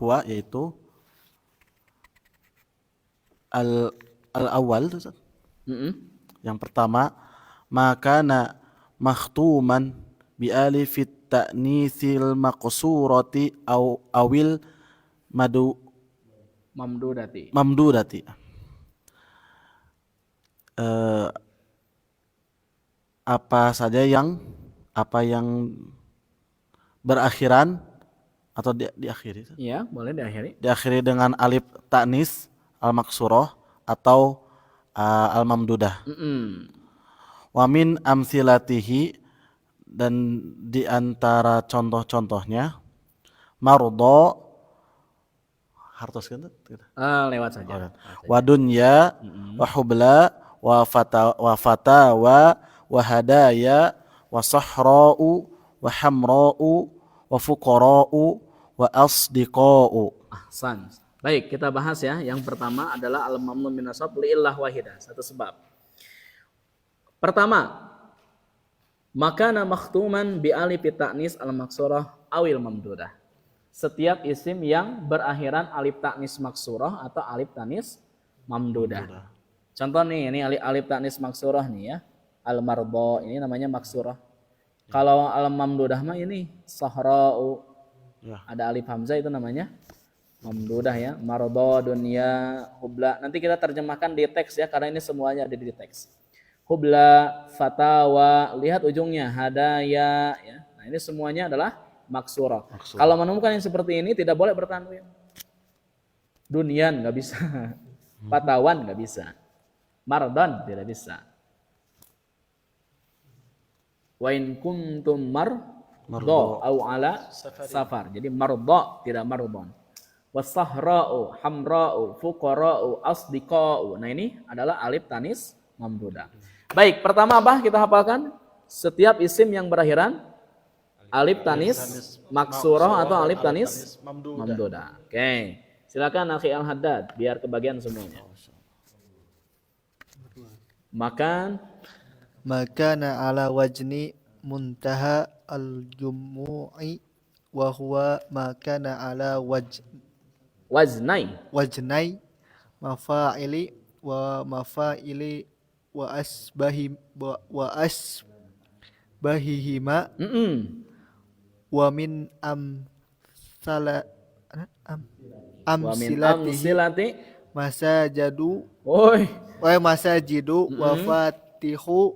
al-awwal. Yang pertama, makana makhtuman bi alifit ta'nitsil maqsurati awil mamdudati. Apa saja yang berakhiran atau diakhiri. Ya, boleh diakhiri. Diakhiri dengan alif ta'nis al-maksurah atau al-mamdudah. Wa min amsilatihi, dan di antara contoh-contohnya mardo hartos kan? Lewat saja. Wa dunya wa hubla wa fatawa wa hadaya wa sahra'u wa hamra'u wa fuqara'u wa asdiqa'u. Ahsan. Baik, kita bahas ya. Yang pertama adalah al-mamnu minas sarf li'illah wahidah, satu sebab. Pertama, makana makhtuman bi alif ta'nis al-maksurah awil mamdudah. Setiap isim yang berakhiran alif ta'nis maksurah atau alif ta'nis mamdudah. Contoh nih, ini alif ta'nis maksurah nih ya. Al-mardo ini namanya maksurah. Kalau al-mamdudah mah ini sahra'u. Ada alif hamzah itu namanya mamdudah ya. Mardo, dunya, hubla. Nanti kita terjemahkan di teks ya, karena ini semuanya ada di teks. Hubla, fatawa, lihat ujungnya, hadaya ya. Nah, ini semuanya adalah maksurah. Kalau menemukan yang seperti ini tidak boleh bertanwin. Dunyan nggak bisa. Fatawan nggak bisa. Mardon tidak bisa. Wa in kuntum mardo au ala safar. Jadi mardo tidak mardon. Wasahra'u, hamra'u, fuqara'u, asdiqa'u. Nah, ini adalah alif tanis mamdudah. Baik, pertama apa kita hafalkan? Setiap isim yang berakhiran alif tanis maksurah atau alif tanis mamdudah. Oke. Silakan Akhi Al-Haddad biar kebagian semuanya. Makana ala wajni muntaha al-jumu'i wa huwa makana ala Waznai mafa'ili wa mafa'ili wa asbahihima wa min amsilati masajadu masajidu wa fatihu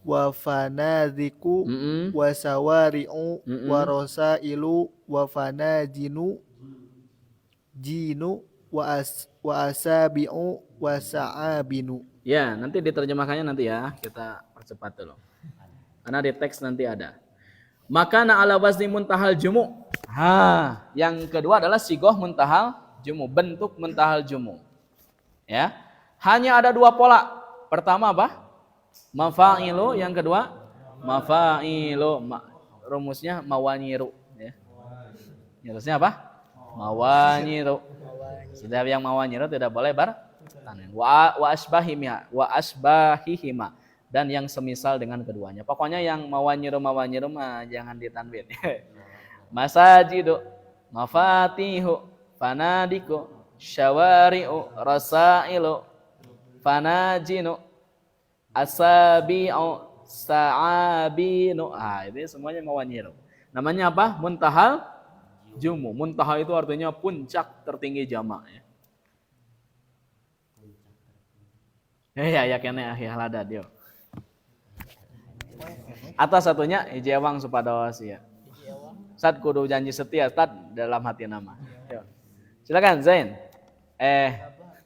wa fanadhiku wa sawari'u wa rosailu wa fanajinu wa asabi'u wa sa'abinu. Ya, nanti diterjemahkannya nanti ya, kita percepat dulu. Karena di teks nanti ada. Makana ala wazni muntahal jumu. Yang kedua adalah sigoh muntahal jumu, bentuk muntahal jumu. Ya. Hanya ada dua pola. Pertama apa? Mafa'ilu, yang kedua mafa'ilu. Rumusnya mawanyiru ya. Rumusnya apa? Mawanyiru. Setiap yang mawanyiru tidak boleh bertanwin. Wa asbahihima, dan yang semisal dengan keduanya. Pokoknya yang mawanyiru mah jangan ditanwin. Masajidu, mafatihu, fanadiku, syawari'u, rasailu, fanajinu, asabi'u, sa'abinu. Ini semuanya mawanyiru. Namanya apa? Muntahal jumu. Muntaha itu artinya puncak tertinggi jamak ya. Ya kene Akhi Al-Haddad yo. Atas satunya ijewang supados ya. Ustaz kudu janji setia Ustaz dalam hati nama. Yo. Silakan Zain.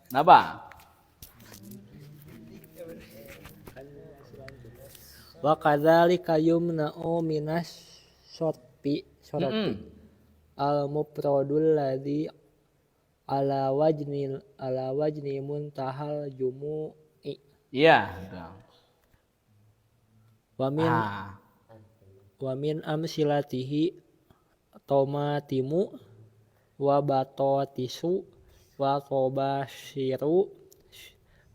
Naba. Wa kadzalika yumna'u minas syarti al mufradul ladzi ala wajni muntahal jumu'i Iya, betul. wa min Ah, wa min amsilatihi tomatimu wa batotisu wa tobashiru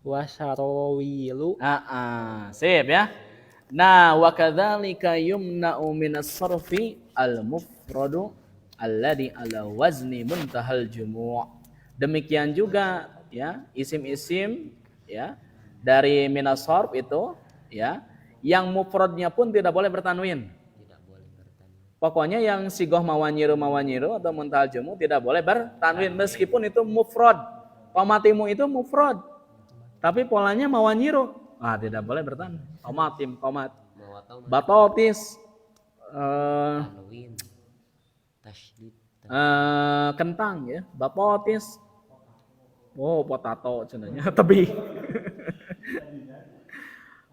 wa sarawilu sip ya. Nah, wa kadzalika yumna'u minas sarfi al-mufradu alladhi ala wazni muntahal jumu'. Demikian juga ya, isim-isim ya dari minas sarf itu ya, yang mufradnya pun tidak boleh bertanwin. Pokoknya yang sigoh mawanyiru atau muntahal jumu' tidak boleh bertanwin meskipun itu mufrad. Tomatimu itu mufrad. Tapi polanya mawanyiru. Tidak boleh bertanwin. Tomatim, tomat. Batotis. Kentang ya, batotis. Oh, potato cenanya tebi.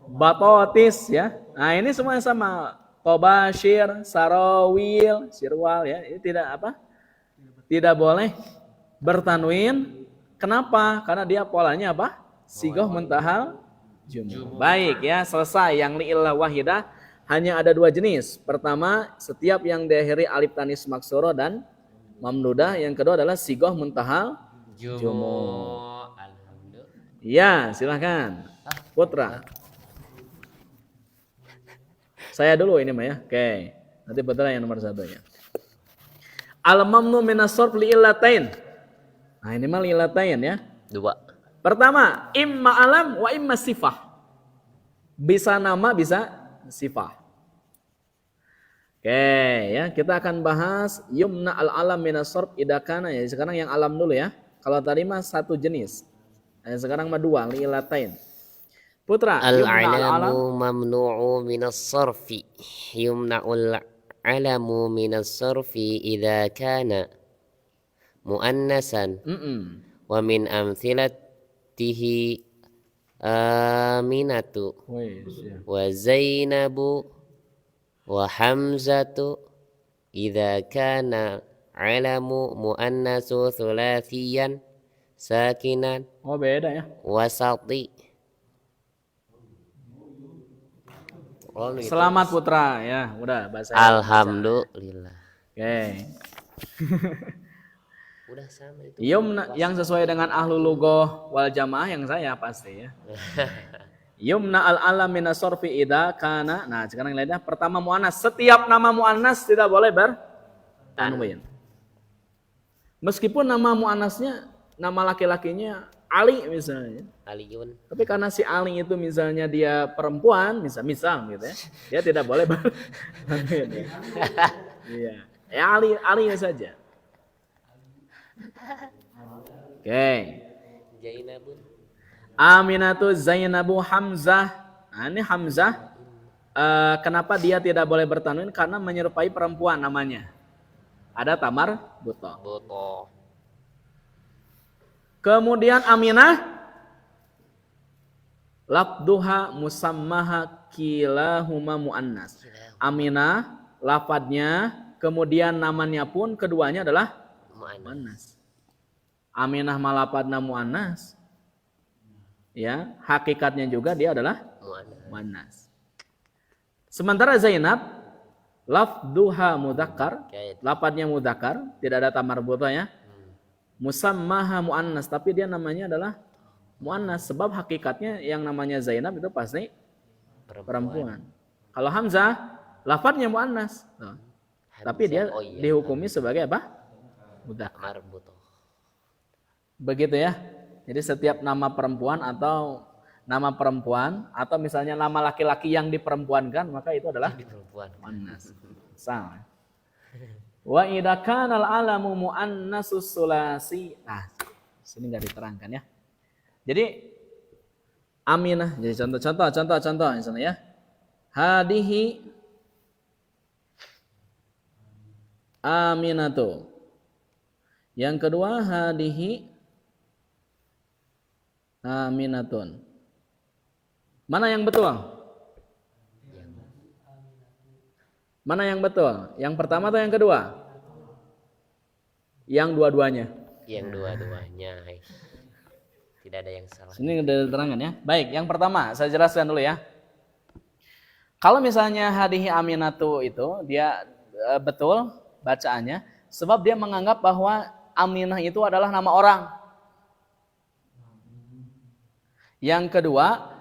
Batotis ya. Nah, ini semuanya sama. Tobashir, sarawil, sirwal ya. Ini tidak apa? Tidak boleh bertanwin. Kenapa? Karena dia polanya apa? Sigoh muntahal jumu'. Baik ya, selesai. Yang li'illah wahidah hanya ada dua jenis. Pertama, setiap yang diakhiri alif tanis maksuro dan mamdudah. Yang kedua adalah sigoh muntahal jumu'. Ya, silahkan Putra. Saya dulu ini mah ya. Oke. Nanti Putra yang nomor satunya. Al-mamnu minas sarf li'illatain. Nah, ini mah li'illatain ya. Dua. Pertama, imma alam wa imma sifah. Bisa nama, bisa sifah. Oke, ya, kita akan bahas yumna al-alam minas sarf idakana ya. Sekarang yang alam dulu ya. Kalau tadi mah satu jenis. Sekarang mah dua, li'illatain. Putra, Al-alamu mamnu'u minas sarfi. Yumna'ul alamu minas sarfi idza kana muannasan. Wa min amthilatihi Aminatu wa Zainabu wa Hamzatu idza kana alamu muannasu thulathiyan sakinan. Oh, beda ya. Wasati. Selamat Putra ya, udah bahasa. Alhamdulillah. Oke. Udah sama itu. Yumna yang sesuai dengan ahlu lughah wal jamaah yang saya pasti ya. Yumna al-alam minas sarfi idza kana. Nah, sekarang lihatnya pertama muannas. Setiap nama muannas tidak boleh bertanwin. Meskipun nama muannasnya, nama laki-lakinya Ali misalnya. Aliun. Tapi karena si Ali itu misalnya dia perempuan, misal gitu ya. Dia tidak boleh bertanwin. Ya. Iya. Ya Ali saja. Oke. Zainabun. Aminatu, Zainabu, Hamzah. Nah, ini Hamzah. Kenapa dia tidak boleh bertanwin? Karena menyerupai perempuan namanya. Ada tamar buto. Kemudian Aminah, lafduha musammaha kilahuma muannas. Aminah, lafadnya, kemudian namanya pun keduanya adalah muannas. Aminah malapatna muannas. Ya, hakikatnya juga dia adalah muannas. Sementara Zainab, lafduha mudzakkar, lafadznya mudzakkar, tidak ada tamar butohnya. Musammaha muannas, tapi dia namanya adalah muannas sebab hakikatnya yang namanya Zainab itu pasti perempuan. Kalau Hamzah, lafadznya muannas. Tapi dia dihukumi sebagai apa? Mudzakkar. Begitu ya. Jadi setiap nama perempuan atau misalnya nama laki-laki yang diperempuankan, maka itu adalah muannas. Salah. Wa idza kana al-alamu muannasus sulasi. Nah, sini enggak diterangkan ya. Jadi Aminah, jadi contoh misalnya ya. Hadihi Aminatu. Yang kedua hadihi Aminatun. Mana yang betul? Mana yang betul? Yang pertama atau yang kedua? Yang dua-duanya. Yang dua-duanya. Tidak ada yang salah. Ini udah diterangkan ya. Baik, yang pertama saya jelaskan dulu ya. Kalau misalnya hadihi aminatu itu dia betul bacaannya, sebab dia menganggap bahwa Aminah itu adalah nama orang. Yang kedua,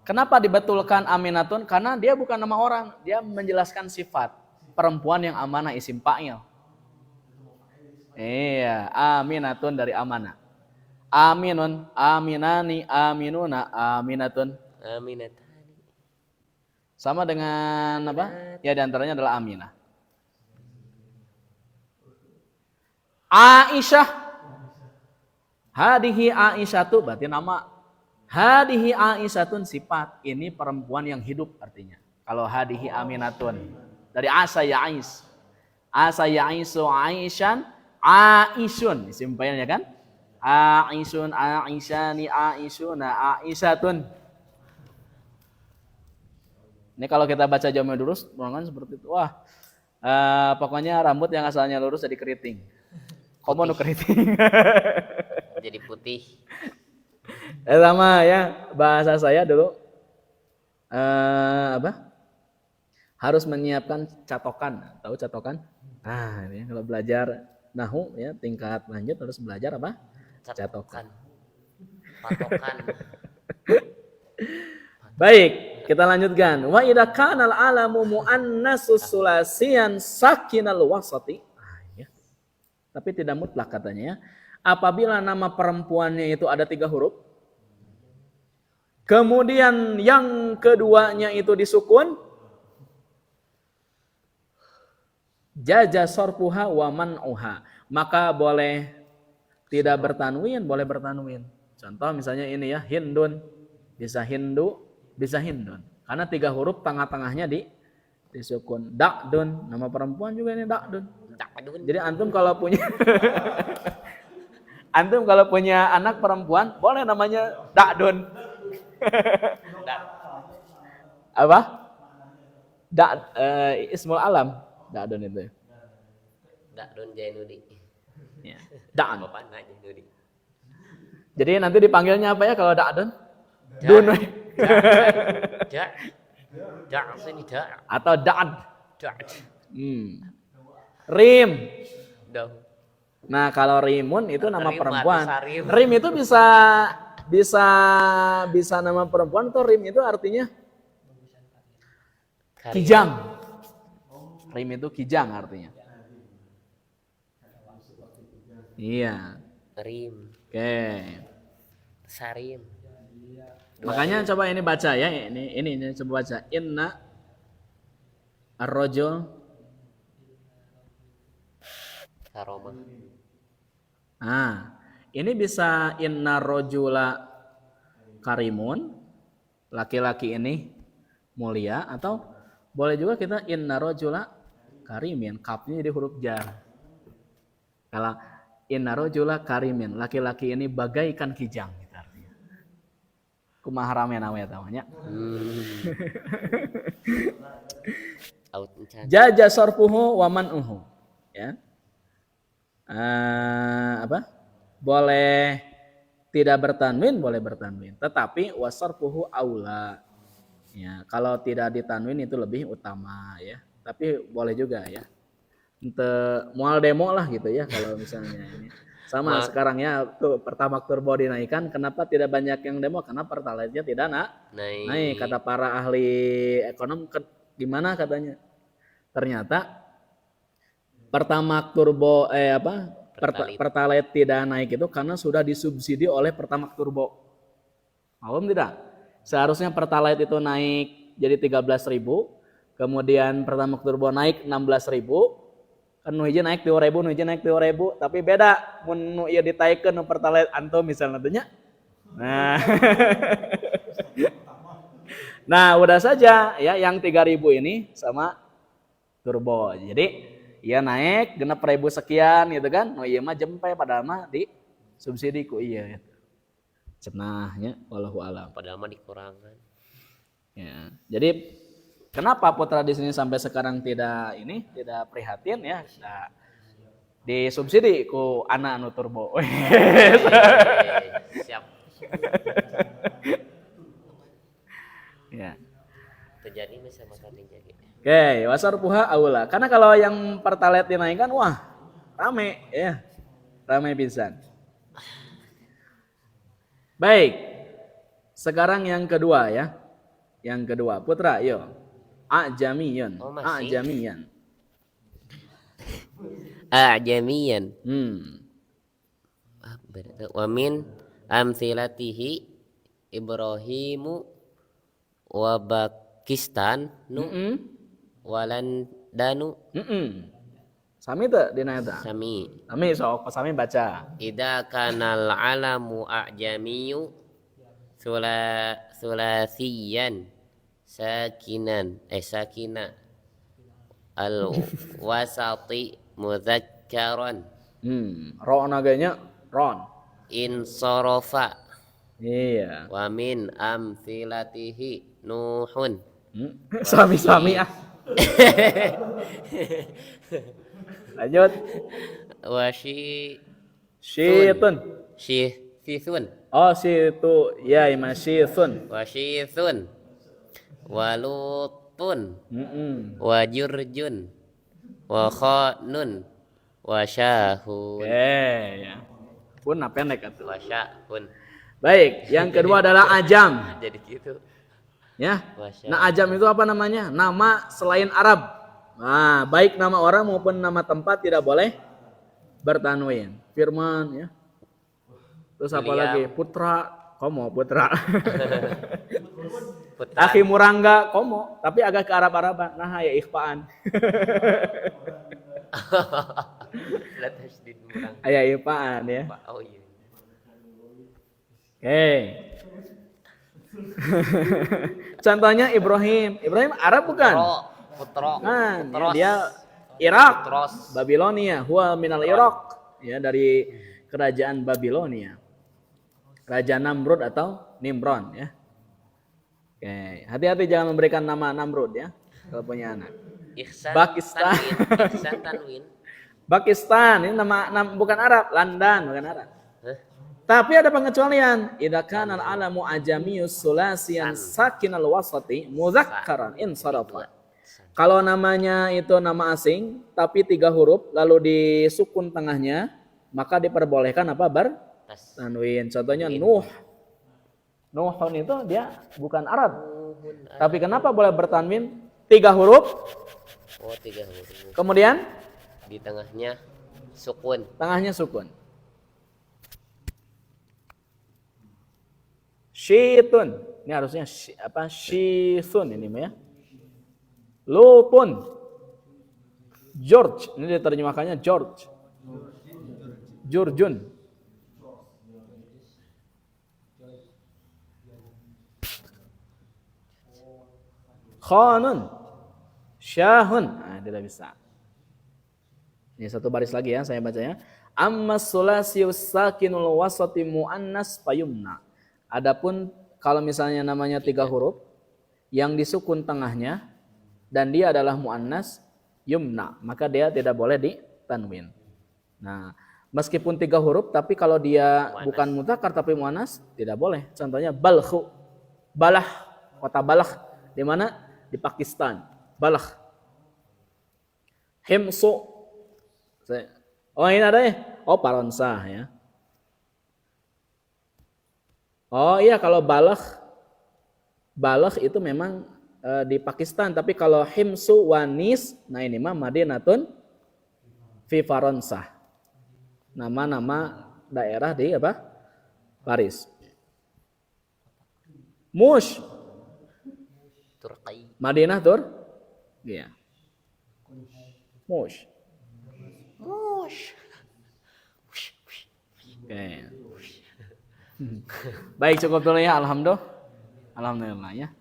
kenapa dibetulkan Aminatun? Karena dia bukan nama orang, dia menjelaskan sifat perempuan yang amanah, isim fa'il. Iya, Aminatun dari amanah. Aminun, aminani, aminuna, aminatun. Aminatani. Sama dengan apa? Ya diantaranya adalah Aminah. Aisyah. Hadihi Aisyatu berarti nama. Hadihi Aisyatun sifat. Ini perempuan yang hidup artinya. Kalau hadihi Aminatun. Dari asa ya'is. Asa ya'isu Aisyan. Aisyun. Isim fa'ilnya kan? Aisyun, Aisyani, Aisyuna, Aisyatun. Ini kalau kita baca Jami' Durus, kan seperti itu. Wah, pokoknya rambut yang asalnya lurus jadi keriting. Komo nu keriting. Jadi putih. Sama ya, bahasa saya dulu harus menyiapkan catokan. Tahu catokan? Nah, ini kalau belajar nahu ya tingkat lanjut harus belajar apa? Catokan. Patokan. Baik, kita lanjutkan. Wa idza kana al-alamu muannasus sulasiyan sakinal wasati. Ya. Tapi tidak mutlak katanya ya. Apabila nama perempuannya itu ada 3 huruf, kemudian yang keduanya itu disukun, jaza sorpuha wa man'uha, maka boleh tidak bertanwin, boleh bertanwin. Contoh misalnya ini ya, Hindun, bisa Hindu, bisa Hindun. Karena 3 huruf tengah-tengahnya disukun. Da'dun, nama perempuan juga ini Da'dun. Jadi antum kalau punya antum kalau punya anak perempuan boleh namanya Da'dun. Apa? Ismul alam Da'dun itu. Da'dun Jainuddin. Ya. Da'an. Bapaknya Jainuddin. Jadi nanti dipanggilnya apa ya kalau Da'dun? Dun. Da' sini da'. Atau Da'ad. Da'. Rim. Dah. Nah, kalau Rimun itu nama Rim, perempuan. Rim. Rim itu bisa nama perempuan atau Rim itu artinya kijang. Rim itu kijang artinya. Iya. Rim. Oke. Sarim. Makanya coba ini baca ya. Ini coba baca. Inna ar-rajul Karomah. Ini bisa inna rojula karimun, laki-laki ini mulia, atau boleh juga kita inna rojula karimin, kapnya jadi huruf jar. Kalau inna rojula karimin, laki-laki ini bagaikan kijang, gitu artinya. Kumaha rame namanya tamanya. Jaja sorpuhu wa man'uhu, ya. Boleh tidak bertanwin, boleh bertanwin. Tetapi wasarfuhu aula. Ya, kalau tidak ditanwin itu lebih utama ya. Tapi boleh juga ya. Untuk mual demo lah gitu ya kalau misalnya ini. Sama sekarang ya tuh pertamax turbo dinaikkan, kenapa tidak banyak yang demo? Karena pertalite-nya tidak naik. Kata para ahli ekonom gimana katanya? Ternyata Pertamax turbo Pertalite tidak naik itu karena sudah disubsidi oleh Pertamax turbo. Paham tidak? Seharusnya Pertalite itu naik jadi 13.000, kemudian Pertamax turbo naik 16.000, kan nu hiji naik 2.000, nu hiji naik 2.000, tapi beda mun nu ieu ditaikeun nu Pertalite antum misalnya tanya. Nah, udah saja ya yang 3.000 ini sama turbo. Jadi iya naik genep 1.000 sekian gitu kan. Oh iya mah jempe padahal mah di subsidi ku iya gitu. Cenahnya wallahu alam. Padahal mah dikurangan. Ya. Jadi kenapa Putra di sini sampai sekarang tidak prihatin ya? Nah, disubsidi ku anak anu turbo. Siap. Ya. Terjadi bisa makan jadi. Oke, wasarfuha aula. Karena kalau yang pertalite dinaikkan, wah, rame ya. Rame pisan. Baik. Sekarang yang kedua ya. Yang kedua, Putra, yo. A'jamiyun. Oh, masih? A'jamiyan. A'jamiyan. Ah, Wa min amthilatihi Ibrahimu wa Pakistan walandanu Sami tuh dina eta. sami. Sami sok sami baca. Idza kanal alamu a'jamiyu sulasiyan sakina al wasati mudzakkaran Ro naganya ron. insarafa Iya. wa min amthilatihi nuhun Sami-sami ah. Lanjut. wa Syitun. syithun Oh, situ. Ya, ima syitun. wa syithun wa lutun wa jurjun wa khanun wa syahun Ya. Pun pendek atuh. wa syahun. Baik, yang kedua adalah ajam. Jadi gitu. Ya. Masya Nah, ajam itu apa namanya? Nama selain Arab. Nah, baik nama orang maupun nama tempat tidak boleh bertanwin. Firman ya. Terus apa William. lagi? Putra, komo putra. Putra. Akhi Murangga, komo, tapi agak ke Arab-Araban. Nah, ya ikhfaan. La tasdid murang. Aya ikhfaan ya. Oh iya. Oke. Contohnya Ibrahim. Ibrahim Arab bukan? Putro. Kan, Putros. dia Irak, Putros. Babilonia, huwa minal Irak, ya dari kerajaan Babilonia. Raja Namrud atau Nimron ya. Oke, hati-hati jangan memberikan nama Namrud ya kalau punya anak. Ihsan Pakistan. Tanwin. Ihsan Tanwin. Pakistan ini nama bukan Arab, London bukan Arab. Hah? Tapi ada pengecualian. Idza kana al-alamu ajamiyus sulasiyan sakinal wasati mudzakkaran insarafa. Kalau namanya itu nama asing tapi 3 huruf lalu disukun tengahnya, maka diperbolehkan apa tanwin. Contohnya Nuh. Nuhun itu dia bukan Arab. Tapi kenapa boleh bertanwin? 3 huruf. Oh, 3 huruf. Kemudian Di tengahnya sukun. tengahnya sukun. Syitun. Ini harusnya syithun ini ya. Lutun. George. Ini diterjemahkannya George. Jurjun. Khanun. Syahun. Nah, tidak bisa. Ini satu baris lagi ya saya bacanya. Amma sulasius sakinul wasati muannas fayumna. Adapun kalau misalnya namanya 3 huruf yang disukun tengahnya dan dia adalah muannas yumna, maka dia tidak boleh ditanwin. Nah, meskipun 3 huruf tapi kalau dia bukan mudzakkar tapi muannas tidak boleh. Contohnya balkhu. Balah, kota Balah di mana? Di Pakistan. Balah. Himsu. Oh, ini ada ya? Oh, Paronsah ya. Oh iya, kalau Balah itu memang di Pakistan, tapi kalau Himsu Wanis, nah ini mah Madinatun fi Faronsah. Nama-nama daerah di apa? Paris. Mush. Turki. Madinah Tur. Iya. Mush. Oke. Baik, cukup dulu ya. Alhamdulillah ya.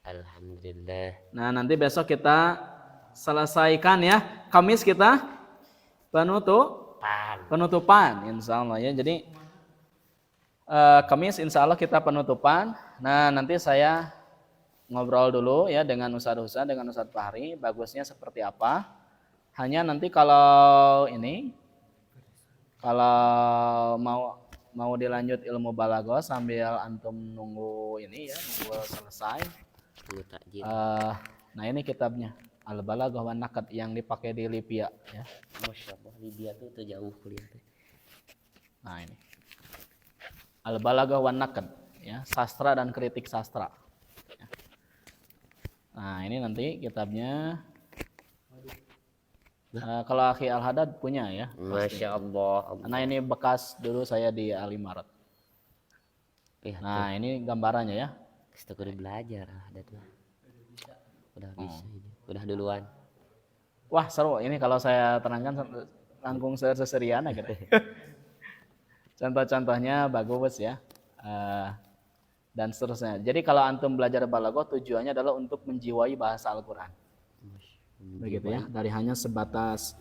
Alhamdulillah. Nah, nanti besok kita selesaikan ya. Kamis kita penutupan insya Allah ya. Jadi Kamis insya Allah kita penutupan. Nah, nanti saya ngobrol dulu ya dengan Ustadz dengan Ustadz Fahri. Bagusnya seperti apa. Hanya nanti kalau mau dilanjut ilmu balaghah sambil antum nunggu ini ya, nunggu selesai. Tunggu takjil. Nah ini kitabnya Al-Balaghah wan Naqd yang dipakai di Libya ya. Masya Allah, Libya tuh jauh kuliah teh. Nah ini Al-Balaghah wan Naqd ya, sastra dan kritik sastra. Ya. Nah ini nanti kitabnya. Kalau Akhi Al-Haddad punya ya. Masya Allah. Nah ini bekas dulu saya di Alimarat. Ya, Nah ini gambarannya ya. kita kudu belajar adat mah. Udah bisa ini. Udah duluan. Wah seru ini kalau saya terangkan langkung seserian gitu. Contoh-contohnya bagus ya. Dan seterusnya. Jadi kalau antum belajar balaghah tujuannya adalah untuk menjiwai bahasa Al-Qur'an. Begitu ya, dari hanya sebatas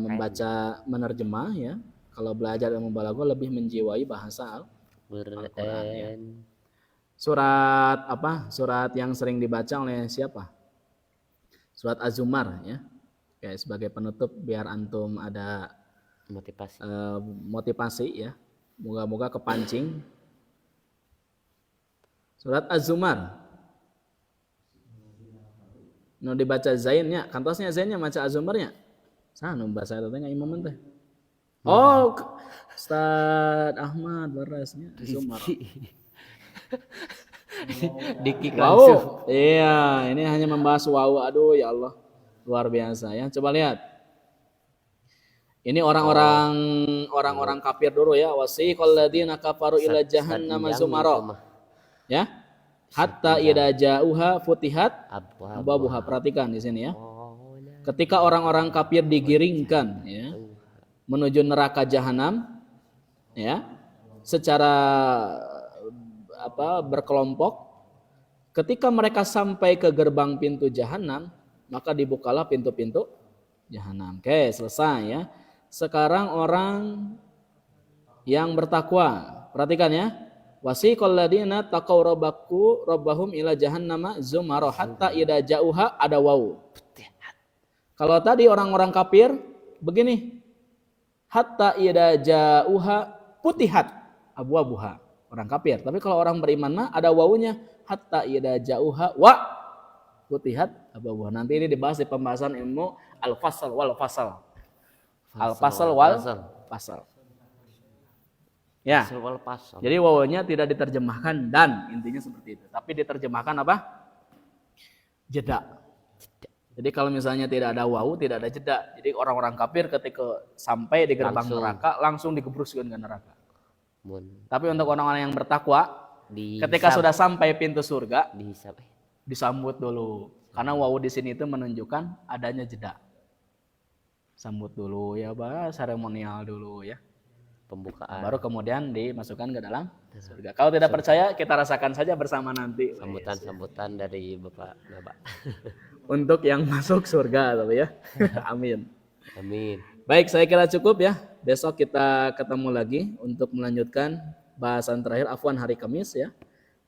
membaca menerjemah ya. Kalau belajar ilmu balaghah lebih menjiwai bahasa Al-Qur'an ya. Surat apa? Surat yang sering dibaca oleh siapa? Surat Az-Zumar ya. Kayak sebagai penutup biar antum ada motivasi ya. Moga-moga kepancing. Surat Az-Zumar. Nu dibaca zainnya, kantosnya zainnya maca Az-Zumarnya. Sana bahasa eta teh imam teh. Oh, Ustaz Ahmad barasnya Az-Zumar. Dikik Wow. langsung. Iya, ini hanya membahas wow. Aduh ya Allah. Luar biasa ya. Coba lihat. Ini orang-orang kafir dulu ya. Wasiqal ladzina kafaru ila jahannam zumara. Ya. Hatta idza ja'uha futihat abwabuha. Perhatikan di sini ya. Ketika orang-orang kafir digiringkan ya menuju neraka jahanam ya secara berkelompok, ketika mereka sampai ke gerbang pintu jahanam maka dibukalah pintu-pintu jahanam. Oke, selesai ya. Sekarang orang yang bertakwa, perhatikan ya. Wasiqal ladzina taqaw rabbahum ila jahannama zumara hatta idza ja'uha ada waw. Kalau tadi orang-orang kafir begini. Hatta idza ja'uha putihat abwabuha. Orang kafir. Tapi kalau orang beriman mah ada wawunya hatta idza ja'uha wa putihat abwabuha. Nanti ini dibahas di pembahasan ilmu al-fasl wal fasal. Al-fasl wal fasal. Ya, jadi wawunya tidak diterjemahkan dan intinya seperti itu. Tapi diterjemahkan apa? Jeda. Jadi kalau misalnya tidak ada wawu, tidak ada jeda. Jadi orang-orang kafir ketika sampai di gerbang neraka langsung digebruskan ke neraka. Tapi untuk orang-orang yang bertakwa, ketika sudah sampai pintu surga, disambut dulu. Karena wawu di sini itu menunjukkan adanya jeda. Sambut dulu ya, seremonial dulu ya. Pembukaan. Baru kemudian dimasukkan ke dalam surga. Kalau tidak percaya, kita rasakan saja bersama nanti. Sambutan dari Bapak Naba. Untuk yang masuk surga, tapi ya. Amin. Amin. Baik, saya kira cukup ya. Besok kita ketemu lagi untuk melanjutkan bahasan terakhir. Afwan hari Kamis ya.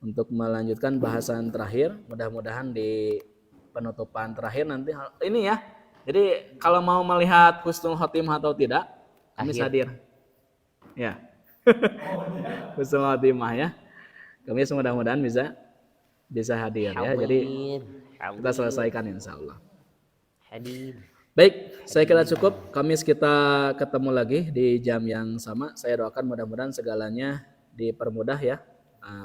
Untuk melanjutkan bahasan terakhir. Mudah-mudahan di penutupan terakhir nanti ini ya. Jadi kalau mau melihat husnul khotimah atau tidak, Kamis hadir. Ya. Husnul khotimah ya. Kamis mudah-mudahan bisa hadir ya. Jadi kita selesaikan insyaallah. Hadir. Baik, saya kira cukup. Kamis kita ketemu lagi di jam yang sama. Saya doakan mudah-mudahan segalanya dipermudah ya.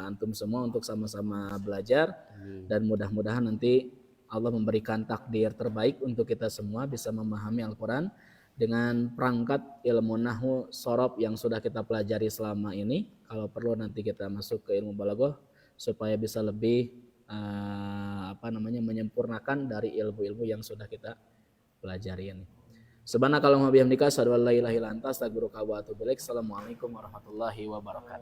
Antum semua untuk sama-sama belajar. Dan mudah-mudahan nanti Allah memberikan takdir terbaik untuk kita semua bisa memahami Al-Quran dengan perangkat ilmu nahwu sorob yang sudah kita pelajari selama ini. Kalau perlu nanti kita masuk ke ilmu balaghah supaya bisa lebih menyempurnakan dari ilmu-ilmu yang sudah kita pelajari ini. Subhanakallahumma bihamdika asyhadu an la ilaha illa anta astaghfiruka wa atubu ilaik. Assalamualaikum warahmatullahi wabarakatuh.